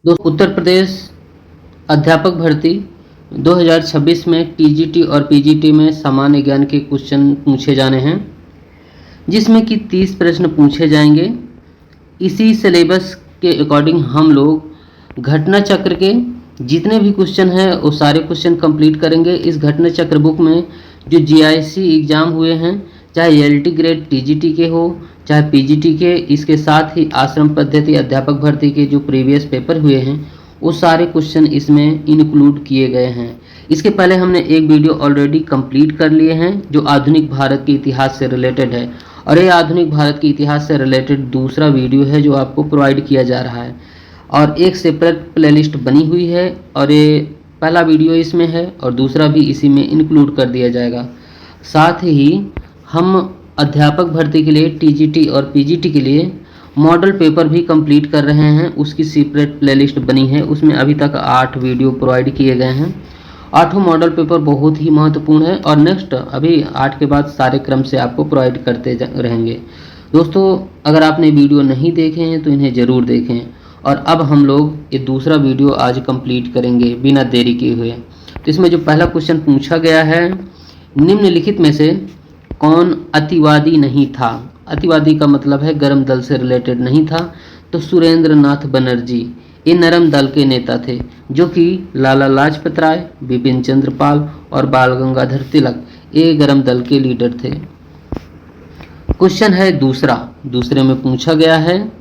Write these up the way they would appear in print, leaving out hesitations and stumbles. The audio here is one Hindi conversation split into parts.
उत्तर प्रदेश अध्यापक भर्ती 2026 में टीजीटी और पीजीटी में सामान्य ज्ञान के क्वेश्चन पूछे जाने हैं, जिसमें कि 30 प्रश्न पूछे जाएंगे। इसी सिलेबस के अकॉर्डिंग हम लोग घटना चक्र के जितने भी क्वेश्चन हैं वो सारे क्वेश्चन कंप्लीट करेंगे। इस घटना चक्र बुक में जो जीआईसी एग्ज़ाम हुए हैं, चाहे एलटी ग्रेड टीजीटी के हो चाहे पीजीटी के, इसके साथ ही आश्रम पद्धति अध्यापक भर्ती के जो प्रीवियस पेपर हुए हैं वो सारे क्वेश्चन इसमें इंक्लूड किए गए हैं। इसके पहले हमने एक वीडियो ऑलरेडी कंप्लीट कर लिए हैं जो आधुनिक भारत के इतिहास से रिलेटेड है, और ये आधुनिक भारत के इतिहास से रिलेटेड दूसरा वीडियो है जो आपको प्रोवाइड किया जा रहा है, और एक सेपरेट प्लेलिस्ट बनी हुई है, और ये पहला वीडियो इसमें है और दूसरा भी इसी में इंक्लूड कर दिया जाएगा। साथ ही हम अध्यापक भर्ती के लिए टीजीटी और पीजीटी के लिए मॉडल पेपर भी कंप्लीट कर रहे हैं, उसकी सेपरेट प्लेलिस्ट बनी है। उसमें अभी तक 8 वीडियो प्रोवाइड किए गए हैं। 8 मॉडल पेपर बहुत ही महत्वपूर्ण है, और नेक्स्ट अभी 8 के बाद सारे क्रम से आपको प्रोवाइड करते रहेंगे। दोस्तों, अगर आपने वीडियो नहीं देखे हैं तो इन्हें ज़रूर देखें। और अब हम लोग ये दूसरा वीडियो आज कंप्लीट करेंगे बिना देरी किए हुए। तो इसमें जो पहला क्वेश्चन पूछा गया है, निम्नलिखित में से कौन अतिवादी नहीं था? अतिवादी का मतलब है गर्म दल से रिलेटेड नहीं था। तो सुरेंद्र नाथ बनर्जी ये नरम दल के नेता थे, जो कि लाला लाजपत राय, बिपिन चंद्र पाल और बाल गंगाधर तिलक ये गर्म दल के लीडर थे। क्वेश्चन है दूसरे में पूछा गया है,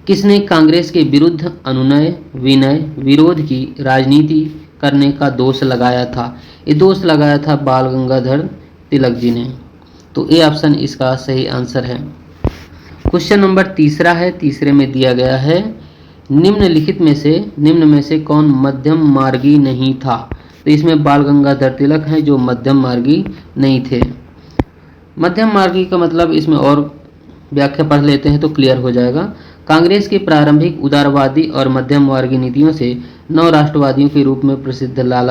किसने कांग्रेस के विरुद्ध अनुनय विनय विरोध की राजनीति करने का दोष लगाया था? ये दोष लगाया था बाल गंगाधर तिलक जी ने। तो ए ऑप्शन इसका सही आंसर है। क्वेश्चन नंबर तीसरा है, तीसरे में दिया गया है, निम्न में से कौन मध्यम मार्गी नहीं था? तो इसमें बाल गंगाधर तिलक हैं जो मध्यम मार्गी नहीं थे। मध्यम मार्गी का मतलब इसमें और व्याख्या पढ़ लेते हैं तो क्लियर हो जाएगा। कांग्रेस के प्रारंभिक उदारवादी और मध्यम मार्गी नीतियों से नव राष्ट्रवादियों के रूप में प्रसिद्ध लाल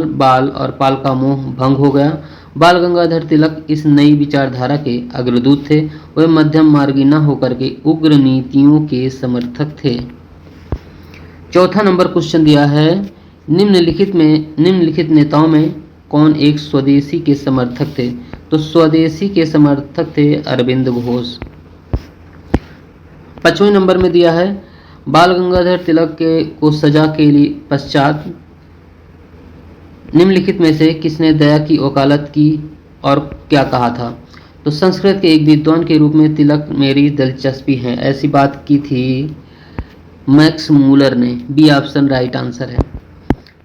बाल और पाल का मोह भंग हो गया। बाल गंगाधर तिलक इस नई विचारधारा के अग्रदूत थे। वे मध्यम मार्गी न होकर के उग्र नीतियों के समर्थक थे। चौथा नंबर क्वेश्चन दिया है, निम्नलिखित नेताओं में कौन एक स्वदेशी के समर्थक थे? तो स्वदेशी के समर्थक थे अरविंद घोष। 5वें नंबर में दिया है, बाल गंगाधर तिलक को सजा के लिए पश्चात निम्नलिखित में से किसने दया की वकालत की और क्या कहा था? तो संस्कृत के एक विद्वान के रूप में तिलक मेरी दिलचस्पी है, ऐसी बात की थी मैक्स मूलर ने। बी ऑप्शन राइट आंसर है।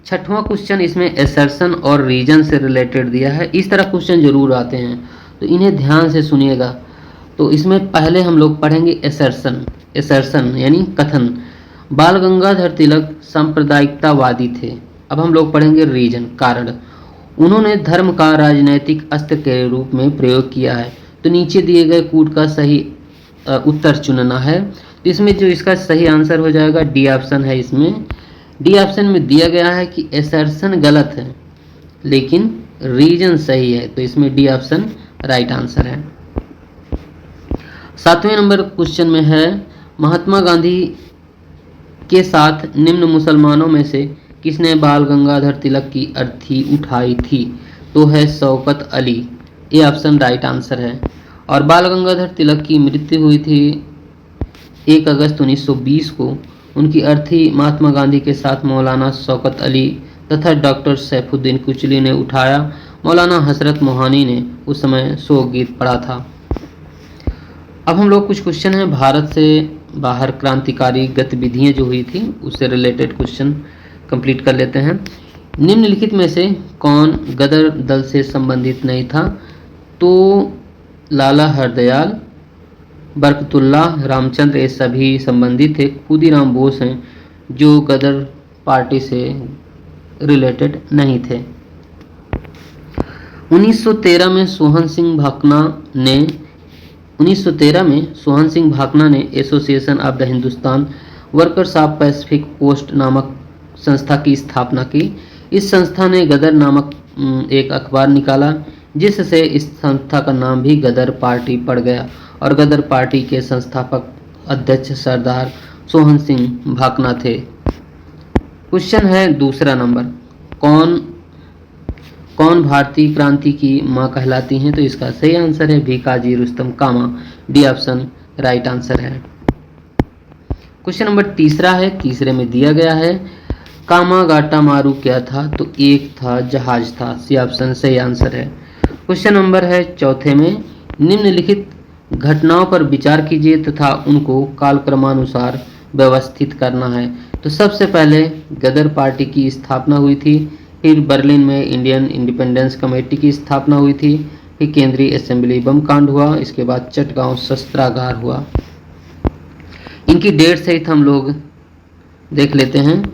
6वां क्वेश्चन इसमें एसर्शन और रीजन से रिलेटेड दिया है। इस तरह क्वेश्चन जरूर आते हैं तो इन्हें ध्यान से सुनिएगा। तो इसमें पहले हम लोग पढ़ेंगे एसर्शन यानी कथन। बाल गंगाधर तिलक सांप्रदायिकतावादी थे। अब हम लोग पढ़ेंगे रीजन कारण। उन्होंने धर्म का राजनैतिक अस्त्र के रूप में प्रयोग किया है। तो नीचे दिए गए कूट का सही उत्तर चुनना है। तो इसमें जो इसका सही आंसर हो जाएगा डी ऑप्शन है। इसमें डी ऑप्शन में दिया गया है कि एसर्शन गलत है लेकिन रीजन सही है, तो इसमें डी ऑप्शन राइट आंसर है। 7वें नंबर क्वेश्चन में है, महात्मा गांधी के साथ निम्न मुसलमानों में से किसने बाल गंगाधर तिलक की अर्थी उठाई थी? तो है शौकत अली। ये ऑप्शन राइट आंसर है। और बाल गंगाधर तिलक की मृत्यु हुई थी 1 अगस्त 1920 को। उनकी अर्थी महात्मा गांधी के साथ मौलाना शौकत अली तथा डॉक्टर सैफुद्दीन कुचली ने उठाया। मौलाना हसरत मोहानी ने उस समय शोक गीत पढ़ा था। अब हम लोग कुछ क्वेश्चन हैं भारत से बाहर क्रांतिकारी गतिविधियां जो हुई थी उससे रिलेटेड क्वेश्चन कंप्लीट कर लेते हैं। निम्नलिखित में से कौन गदर दल से संबंधित नहीं था? तो लाला हरदयाल, बरकतुल्लाह, रामचंद्र ये सभी संबंधित थे। खुदीराम बोस हैं जो गदर पार्टी से रिलेटेड नहीं थे। 1913 में सोहन सिंह भाकना ने association of the Hindustan workers of Pacific coast नामक संस्था की स्थापना की। इस संस्था ने गदर नामक एक अखबार निकाला जिससे इस संस्था का नाम भी गदर पार्टी पड़ गया और गदर पार्टी के संस्थापक अध्यक्ष सरदार सोहन सिंह भाकना थे। क्वेश्चन है दूसरा नंबर, कौन कौन भारतीय क्रांति की मां कहलाती हैं? तो इसका सही आंसर है भी काजी रुस्तम कामा, डी ऑप्शन राइट आंसर है। क्वेश्चन नंबर तीसरा है, तीसरे में दिया गया है कामागाटा मारू क्या था? तो एक था जहाज था, सी ऑप्शन सही आंसर है। क्वेश्चन नंबर है चौथे में, निम्नलिखित घटनाओं पर विचार कीजिए तथा उनको कालक्रमानुसार व्यवस्थित करना है। तो सबसे पहले गदर पार्टी की स्थापना हुई थी, फिर बर्लिन में इंडियन इंडिपेंडेंस कमेटी की स्थापना हुई थी, फिर केंद्रीय असेंबली बम कांड हुआ, इसके बाद चटगांव शस्त्रागार हुआ। इनकी डेट सहित हम लोग देख लेते हैं।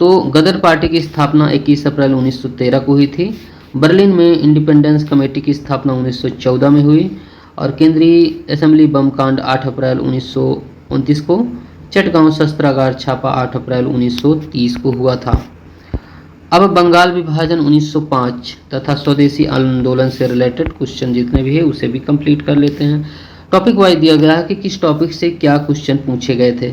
तो गदर पार्टी की स्थापना 21 अप्रैल 1913 को हुई थी, बर्लिन में इंडिपेंडेंस कमेटी की स्थापना 1914 में हुई और केंद्रीय असेंबली बम कांड 8 अप्रैल 1929 को, चटगांव शस्त्रागार छापा 8 अप्रैल 1930 को हुआ था। अब बंगाल विभाजन 1905 तथा स्वदेशी आंदोलन से रिलेटेड क्वेश्चन जितने भी है उसे भी कंप्लीट कर लेते हैं। टॉपिक वाइज दिया गया है कि किस टॉपिक से क्या क्वेश्चन पूछे गए थे।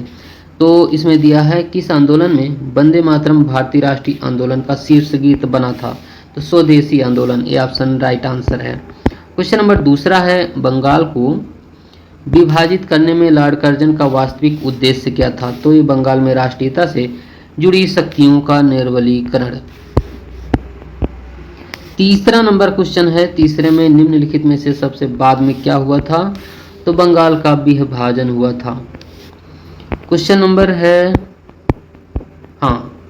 तो इसमें दिया है किस आंदोलन में वंदे मातरम भारतीय राष्ट्रीय आंदोलन का शीर्ष गीत बना था? तो स्वदेशी आंदोलन, ये ऑप्शन राइट आंसर है। क्वेश्चन नंबर दूसरा है, बंगाल को विभाजित करने में लॉर्ड कर्जन का वास्तविक उद्देश्य क्या था? तो ये बंगाल में राष्ट्रीयता से जुड़ी शक्तियों का निर्बलीकरण। तीसरा नंबर क्वेश्चन है, तीसरे में निम्नलिखित में से सबसे बाद में क्या हुआ था? तो बंगाल का विभाजन हुआ था। क्वेश्चन नंबर है,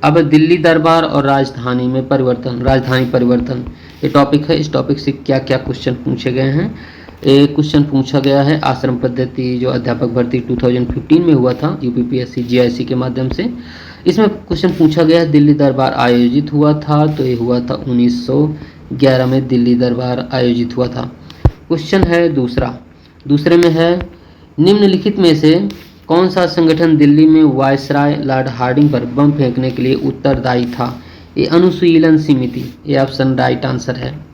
अब दिल्ली दरबार और राजधानी में परिवर्तन, राजधानी परिवर्तन ये टॉपिक है। इस टॉपिक से क्या क्या क्वेश्चन पूछे गए हैं? एक क्वेश्चन पूछा गया है आश्रम पद्धति जो अध्यापक भर्ती 2015 में हुआ था यूपीपीएससी जीआईसी के माध्यम से। इसमें क्वेश्चन पूछा गया है दिल्ली दरबार आयोजित हुआ था, तो ये हुआ था 1911 में दिल्ली दरबार आयोजित हुआ था। क्वेश्चन है दूसरे में है, निम्नलिखित में से कौन सा संगठन दिल्ली में वायसराय लॉर्ड हार्डिंग पर बम फेंकने के लिए उत्तरदायी था? ये अनुशीलन समिति, ये ऑप्शन राइट आंसर है।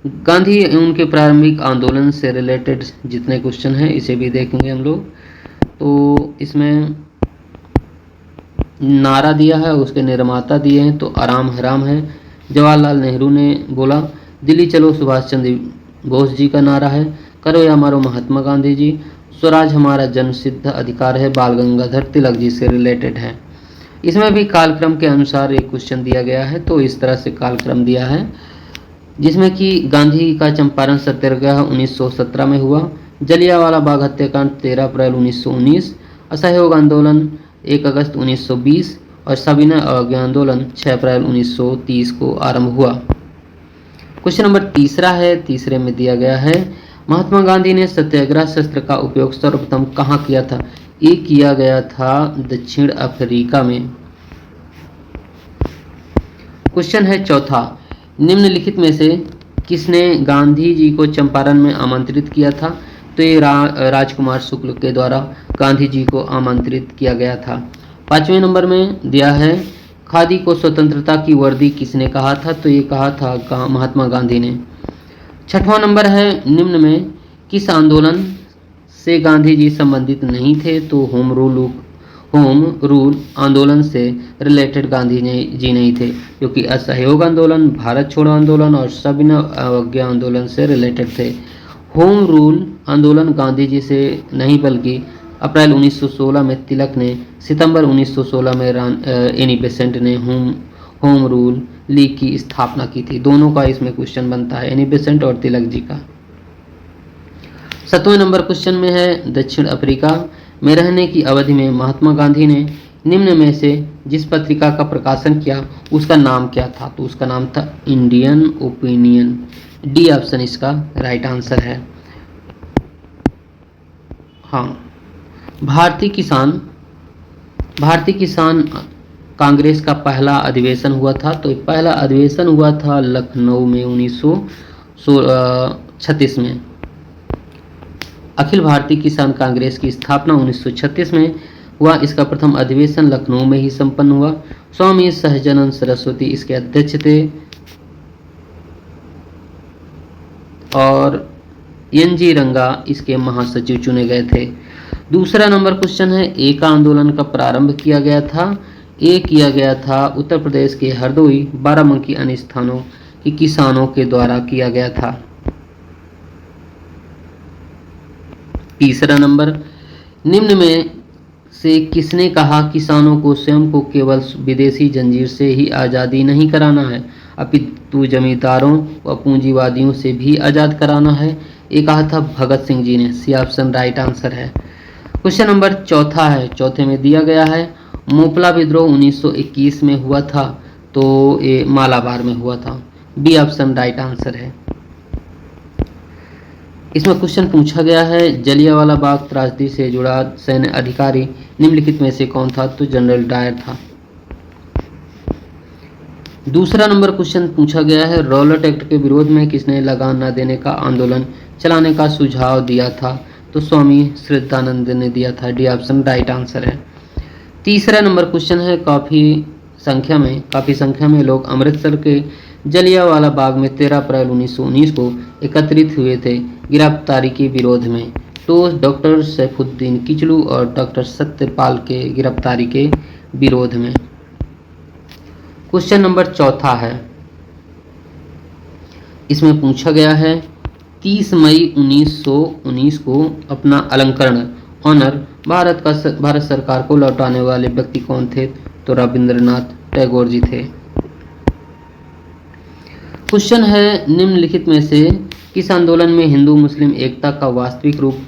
गांधी उनके प्रारंभिक आंदोलन से रिलेटेड जितने क्वेश्चन हैं इसे भी देखेंगे हम लोग। तो इसमें नारा दिया है, उसके निर्माता दिए हैं, तो आराम हराम है। जवाहरलाल नेहरू ने बोला दिल्ली चलो सुभाष चंद्र बोस जी का नारा है, करो या मारो महात्मा गांधी जी, स्वराज हमारा जन्मसिद्ध अधिकार है बाल गंगाधर तिलक जी से रिलेटेड है। इसमें भी कालक्रम के अनुसार एक क्वेश्चन दिया गया है, तो इस तरह से कालक्रम दिया है जिसमें कि गांधी का चंपारण सत्याग्रह 1917 में हुआ, जलियांवाला बाग हत्याकांड 13 अप्रैल 1919, असहयोग आंदोलन 1 अगस्त 1920 और सविनय अवज्ञा आंदोलन 6 अप्रैल 1930 को आरंभ हुआ। क्वेश्चन नंबर तीसरा है, तीसरे में दिया गया है महात्मा गांधी ने सत्याग्रह शस्त्र का उपयोग सर्वप्रथम कहाँ किया था? ये किया गया था दक्षिण अफ्रीका में। क्वेश्चन है चौथा, निम्नलिखित में से किसने गांधी जी को चंपारण में आमंत्रित किया था? तो ये राजकुमार शुक्ल के द्वारा गांधी जी को आमंत्रित किया गया था। पांचवें नंबर में दिया है खादी को स्वतंत्रता की वर्दी किसने कहा था? तो ये कहा था महात्मा गांधी ने। छठवां नंबर है, निम्न में किस आंदोलन से गांधी जी संबंधित नहीं थे? तो होम रूल आंदोलन से रिलेटेड गांधी जी नहीं थे, क्योंकि असहयोग आंदोलन, भारत छोड़ो आंदोलन और सविनय अवज्ञा आंदोलन से रिलेटेड थे। होम रूल आंदोलन गांधी जी से नहीं बल्कि अप्रैल 1916 में तिलक ने, सितंबर 1916 में एनी बेसेंट ने होम रूल लीग की स्थापना की थी। दोनों का इसमें क्वेश्चन बनता है, एनी बेसेंट और तिलक जी का। 7वें नंबर क्वेश्चन में है, दक्षिण अफ्रीका में रहने की अवधि में महात्मा गांधी ने निम्न में से जिस पत्रिका का प्रकाशन किया उसका नाम क्या था? तो उसका नाम था इंडियन ओपिनियन, डी ऑप्शन इसका राइट आंसर है। भारतीय किसान कांग्रेस का पहला अधिवेशन हुआ था, तो पहला अधिवेशन हुआ था लखनऊ में 1936 में। अखिल भारतीय किसान कांग्रेस की स्थापना 1936 में हुआ। इसका प्रथम अधिवेशन लखनऊ में ही संपन्न हुआ। स्वामी सहजानंद सरस्वती इसके अध्यक्ष थे और एन जी रंगा इसके महासचिव चुने गए थे। दूसरा नंबर क्वेश्चन है, एक आंदोलन का प्रारंभ किया गया था। किया गया था उत्तर प्रदेश के हरदोई, बाराबंकी अन्य स्थानों के किसानों के द्वारा किया गया था। तीसरा नंबर, निम्न में से किसने कहा किसानों को स्वयं को केवल विदेशी जंजीर से ही आज़ादी नहीं कराना है, अपितु जमींदारों व पूंजीवादियों से भी आज़ाद कराना है? ये कहा था भगत सिंह जी ने। सी ऑप्शन राइट आंसर है। क्वेश्चन नंबर चौथा है, चौथे में दिया गया है, मोपला विद्रोह 1921 में हुआ था, तो ये मालाबार में हुआ था। बी ऑप्शन राइट आंसर है। इसमें क्वेश्चन पूछा गया है, जलियांवाला बाग त्रासदी से जुड़ा सैन्य अधिकारी निम्नलिखित में से कौन था? तो जनरल डायर था। दूसरा नंबर क्वेश्चन पूछा गया है, रॉलेट एक्ट के विरोध में किसने लगान न देने का आंदोलन चलाने का सुझाव दिया था? तो स्वामी श्रद्धानंद ने दिया था। डी ऑप्शन राइट आंसर है। तीसरा नंबर क्वेश्चन है, काफी संख्या में लोग अमृतसर के जलियांवाला बाग में 13 अप्रैल 1919 को एकत्रित हुए थे गिरफ्तारी के विरोध में। तो डॉक्टर सैफुद्दीन किचलू और डॉक्टर सत्यपाल के गिरफ्तारी के विरोध में। क्वेश्चन नंबर चौथा है, इसमें पूछा गया है, 30 मई 1919 को अपना अलंकरण ऑनर भारत सरकार को लौटाने वाले व्यक्ति कौन थे? तो रविंद्रनाथ टैगोर जी थे। क्वेश्चन है, निम्नलिखित में से किस आंदोलन में हिंदू मुस्लिम एकता का वास्तविक रूप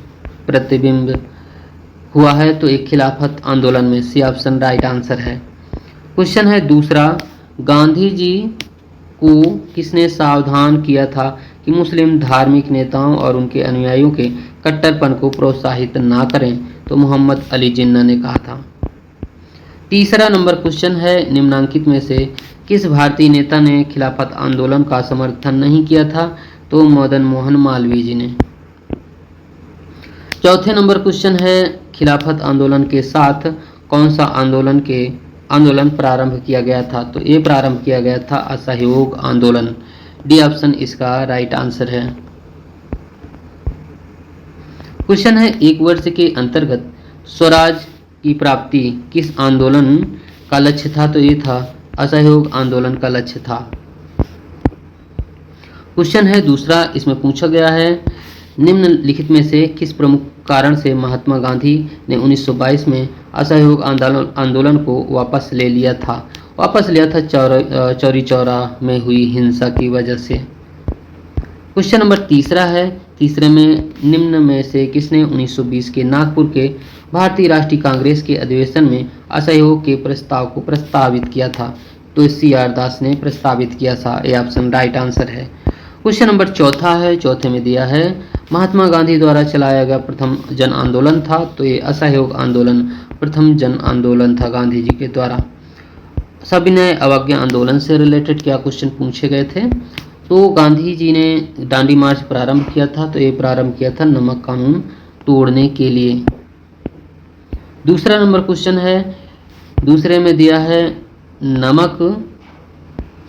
प्रतिबिंब हुआ है? तो एक खिलाफत आंदोलन में। सी ऑप्शन राइट आंसर है। क्वेश्चन है दूसरा, गांधी जी को किसने सावधान किया था कि मुस्लिम धार्मिक नेताओं और उनके अनुयायियों के कट्टरपन को प्रोत्साहित ना करें? तो मोहम्मद अली जिन्ना ने कहा था। तीसरा नंबर क्वेश्चन है, निम्नांकित में से किस भारतीय नेता ने खिलाफत आंदोलन का समर्थन नहीं किया था? तो मदन मोहन मालवीय जी ने। चौथे नंबर क्वेश्चन है, खिलाफत आंदोलन के साथ कौन सा आंदोलन प्रारंभ किया गया था? तो ये प्रारंभ किया गया था असहयोग आंदोलन। डी ऑप्शन इसका राइट आंसर है। क्वेश्चन है, एक वर्ष के अंतर्गत स्वराज की प्राप्ति किस आंदोलन का लक्ष्य था? तो ये था असहयोग आंदोलन का लक्ष्य था। क्वेश्चन है दूसरा, इसमें पूछा गया है, निम्नलिखित में से किस प्रमुख कारण से महात्मा गांधी ने 1922 में असहयोग आंदोलन को वापस लिया था? चौरी चौरा में हुई हिंसा की वजह से। क्वेश्चन नंबर तीसरा है, तीसरे में निम्न में से किसने 1920 के नागपुर के भारतीय राष्ट्रीय कांग्रेस के अधिवेशन में असहयोग के प्रस्ताव को प्रस्तावित किया था? तो CR दास ने प्रस्तावित किया था। ये ऑप्शन राइट आंसर है। क्वेश्चन नंबर चौथा है, चौथे में दिया है, महात्मा गांधी द्वारा चलाया गया प्रथम जन आंदोलन था? तो ये असहयोग आंदोलन प्रथम जन आंदोलन था गांधी जी के द्वारा। सविनय अवज्ञा आंदोलन से रिलेटेड क्या क्वेश्चन पूछे गए थे? तो गांधी जी ने दांडी मार्च प्रारंभ किया था, तो ये प्रारंभ किया था नमक कानून तोड़ने के लिए। दूसरा नंबर क्वेश्चन है, दूसरे में दिया है, नमक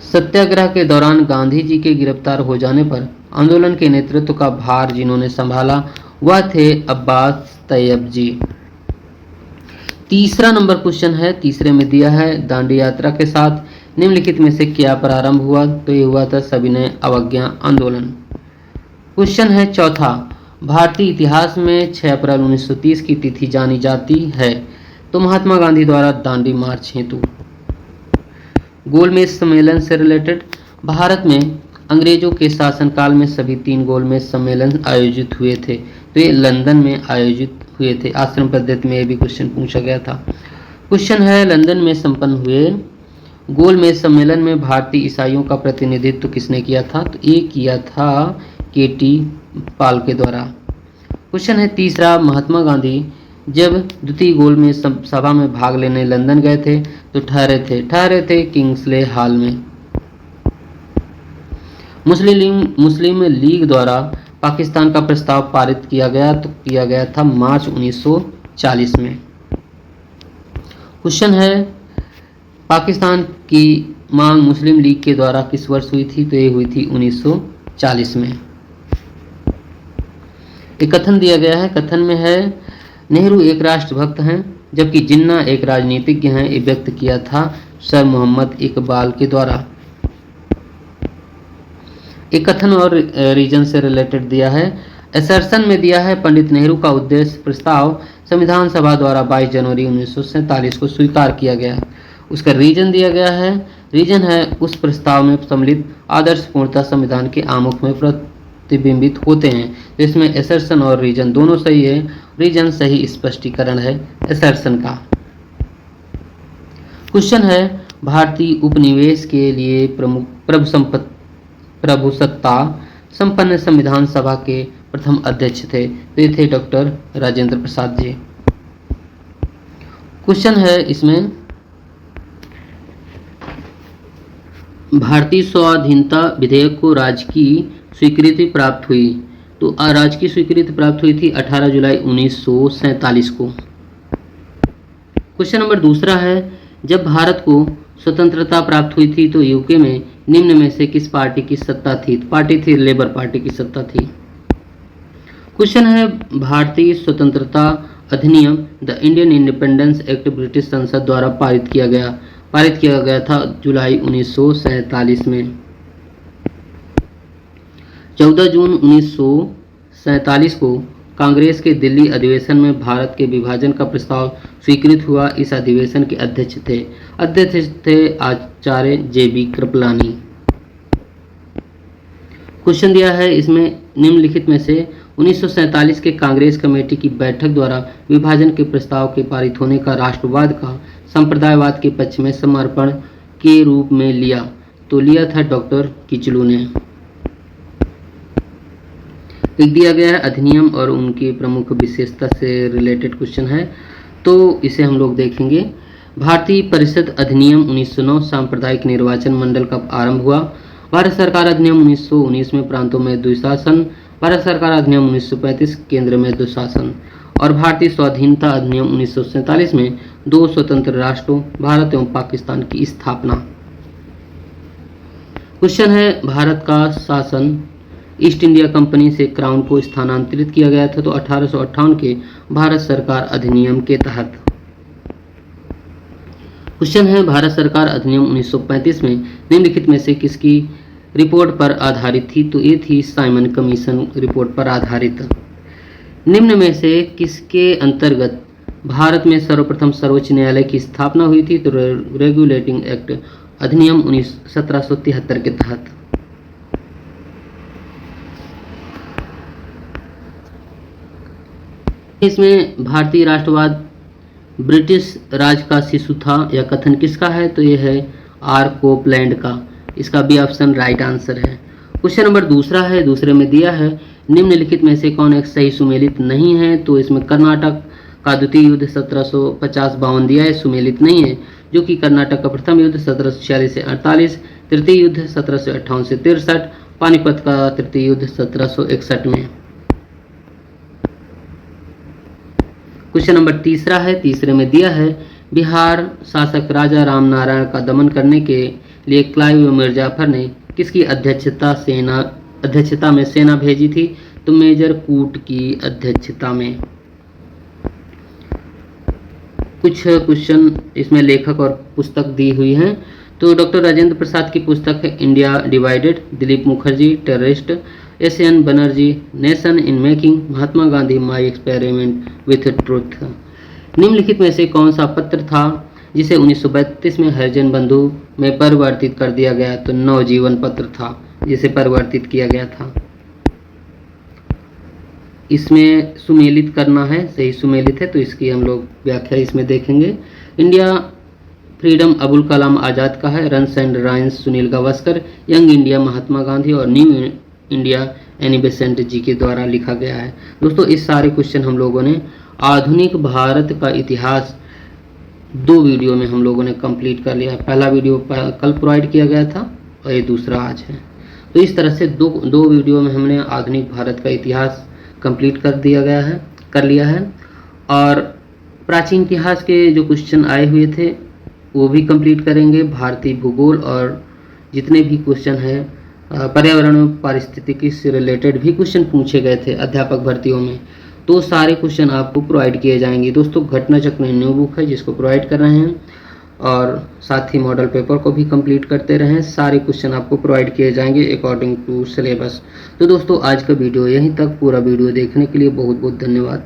सत्याग्रह के दौरान गांधी जी के गिरफ्तार हो जाने पर आंदोलन के नेतृत्व का भार जिन्होंने संभाला वह थे अब्बास तैयब जी। तीसरा नंबर क्वेश्चन है, तीसरे में दिया है, दांडी यात्रा के साथ निम्नलिखित में से क्या प्रारंभ हुआ? तो ये हुआ था सविनय अवज्ञा आंदोलन। क्वेश्चन है चौथा, भारतीय इतिहास में 6 अप्रैल 1930 की तिथि जानी जाती है? तो महात्मा गांधी द्वारा दांडी मार्च हेतु। गोलमेज सम्मेलन से रिलेटेड, भारत में अंग्रेजों के शासनकाल में सभी 3 गोलमेज सम्मेलन आयोजित हुए थे, तो ये लंदन में आयोजित हुए थे। आश्रम पद्धति में भी क्वेश्चन पूछा गया था। क्वेश्चन है, लंदन में संपन्न हुए गोलमेज सम्मेलन में भारतीय ईसाइयों का प्रतिनिधित्व किसने किया था? तो ये किया था KT पाल के द्वारा। क्वेश्चन है तीसरा, महात्मा गांधी जब द्वितीय गोलमेज सभा में भाग लेने लंदन गए थे तो ठहरे थे किंग्सले हॉल में। मुस्लिम लीग द्वारा पाकिस्तान का प्रस्ताव पारित किया गया था मार्च 1940 में। क्वेश्चन है, पाकिस्तान की मांग मुस्लिम लीग के द्वारा किस वर्ष हुई थी? तो ये हुई थी 1940 में। एक कथन दिया गया है, कथन में है, नेहरू एक राष्ट्रभक्त हैं, जबकि जिन्ना एक राजनीतिज्ञ हैं। ये व्यक्त किया था सर मोहम्मद इकबाल के द्वारा। एक कथन और रीजन से रिलेटेड दिया है। असर्शन में दिया है पंडित नेहरू का उद्देश्य प्रस्ताव संविधान सभा द्वारा 22 जनवरी 1947 को स्वीकार किया गया। उसका रीजन दिया गया है। रीजन है उस प्रस्ताव में सम्मिलित आदर्श पूर्णतः संविधान के आमुख में प्रतिबिंबित होते हैं। तो इसमें असर्शन और रीजन दोनों सही है। रीजन सही स्पष्टीकरण है असर्शन का। क्वेश्चन है भारतीय उपनिवेश के लिए प्रभुसत्ता संपन्न संविधान सभा के प्रथम अध्यक्ष थे। तो ये थे डॉक्टर राजेंद्र प्रसाद जी। क्वेश्चन है इसमें भारतीय स्वाधीनता विधेयक को राजकीय स्वीकृति प्राप्त हुई। तो राजकीय स्वीकृति प्राप्त हुई थी 18 जुलाई 1947 को। क्वेश्चन नंबर दूसरा है जब भारत को स्वतंत्रता प्राप्त हुई थी तो यूके में निम्न में से किस पार्टी की सत्ता थी? पार्टी थी लेबर पार्टी की सत्ता थी। क्वेश्चन है भारतीय स्वतंत्रता अधिनियम the Indian independence act British संसद द्वारा पारित किया गया था जुलाई 1947 में। 14 जून 1947 को कांग्रेस के दिल्ली अधिवेशन में भारत के विभाजन का प्रस्ताव स्वीकृत हुआ। इस अधिवेशन के अध्यक्ष थे आचार्य JB कृपलानी। क्वेश्चन दिया है इसमें निम्नलिखित में से 1947 के कांग्रेस कमेटी की बैठक द्वारा विभाजन के प्रस्ताव के पारित होने का राष्ट्रवाद का संप्रदायवाद के पक्ष में समर्पण के रूप में लिया। तो लिया था डॉक्टर किचलू ने। एक दिया गया है अधिनियम और उनकी प्रमुख विशेषता से रिलेटेड क्वेश्चन है, तो इसे हम लोग देखेंगे। भारतीय परिषद अधिनियम 1909 सांप्रदायिक निर्वाचन मंडल का आरंभ हुआ। भारत सरकार अधिनियम 1919 में प्रांतों में द्विशासन। भारत सरकार अधिनियम 1935 केंद्र में द्विशासन। और भारतीय स्वाधीनता अधिनियम 1947 में 2 स्वतंत्र राष्ट्रों भारत एवं पाकिस्तान की स्थापना। क्वेश्चन है भारत का शासन ईस्ट इंडिया कंपनी से क्राउन को स्थानांतरित किया गया था। तो 1858 के भारत सरकार अधिनियम के तहत। क्वेश्चन है भारत सरकार अधिनियम 1935 में निम्नलिखित में से किसकी रिपोर्ट पर आधारित थी? तो ये थी साइमन कमीशन रिपोर्ट पर आधारित। निम्न में से किसके अंतर्गत भारत में सर्वप्रथम सर्वोच्च न्यायालय की स्थापना हुई थी? तो रेगुलेटिंग एक्ट अधिनियम 1773 के तहत। इसमें भारतीय राष्ट्रवाद ब्रिटिश राज का शिशु था, यह कथन किसका है? तो यह है आर कोपलैंड का। इसका भी ऑप्शन राइट आंसर है। क्वेश्चन नंबर दूसरा है, दूसरे में दिया है निम्नलिखित में से कौन एक सही सुमेलित नहीं है? तो इसमें कर्नाटक का द्वितीय युद्ध 1750-52 दिया है, सुमेलित नहीं है, जो कि कर्नाटक का प्रथम युद्ध 1746 से 48, तृतीय युद्ध 1758 से 63, पानीपत का तृतीय युद्ध 1761 में। क्वेश्चन नंबर तीसरा है, तीसरे में दिया है बिहार शासक राजा राम नारायण का दमन करने के लिए क्लाइव मिर्जाफर ने किसकी अध्यक्षता में सेना भेजी थी? तो मेजर कूट की अध्यक्षता में। कुछ क्वेश्चन इसमें लेखक और पुस्तक दी हुई हैं। तो डॉक्टर राजेंद्र प्रसाद की पुस्तक है India divided, Dilip Mukherjee terrorist, SN Banerjee nation in making, Mahatma Gandhi my experiment with truth. निम्नलिखित में से कौन सा पत्र था जिसे 1932 में हरिजन बंधु में परिवर्तित कर दिया गया? तो नवजीवन पत्र था जिसे परिवर्तित किया गया था। इसमें सुमेलित करना है, सही सुमेलित है, तो इसकी हम लोग व्याख्या इसमें देखेंगे। इंडिया फ्रीडम अबुल कलाम आज़ाद का है, runs and ruins Sunil Gavaskar, young India Mahatma Gandhi और new India Annie Besant ji के द्वारा लिखा गया है। दोस्तों इस सारे क्वेश्चन हम लोगों ने आधुनिक भारत का इतिहास 2 वीडियो में हम लोगों ने कंप्लीट कर लिया है। पहला वीडियो कल प्रोवाइड किया गया था और ये दूसरा आज है। तो इस तरह से दो वीडियो में हमने आधुनिक भारत का इतिहास कंप्लीट कर लिया है। और प्राचीन इतिहास के जो क्वेश्चन आए हुए थे वो भी कंप्लीट करेंगे। भारतीय भूगोल और जितने भी क्वेश्चन हैं पर्यावरण और पारिस्थितिकी से रिलेटेड भी क्वेश्चन पूछे गए थे अध्यापक भर्तियों में, तो सारे क्वेश्चन आपको प्रोवाइड किए जाएंगे। दोस्तों घटना चक्र न्यू बुक है जिसको प्रोवाइड कर रहे हैं, और साथ ही मॉडल पेपर को भी कंप्लीट करते रहें। सारे क्वेश्चन आपको प्रोवाइड किए जाएंगे अकॉर्डिंग टू सिलेबस। तो दोस्तों आज का वीडियो यहीं तक। पूरा वीडियो देखने के लिए बहुत बहुत धन्यवाद।